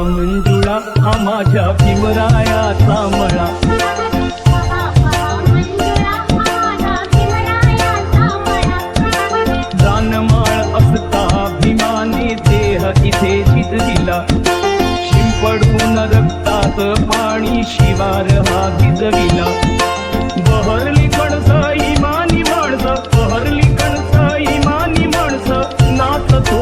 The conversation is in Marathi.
मंजुळा हा माझ्या भीमरायाचा मळा जानमाळ असता भीमाने देह इथे जिजविला शिंपडून रक्तात पाणी शिवार हा भिजविला बहरली कणस इमानी माणसं बहरली कणस इमानी माणसं नाचतो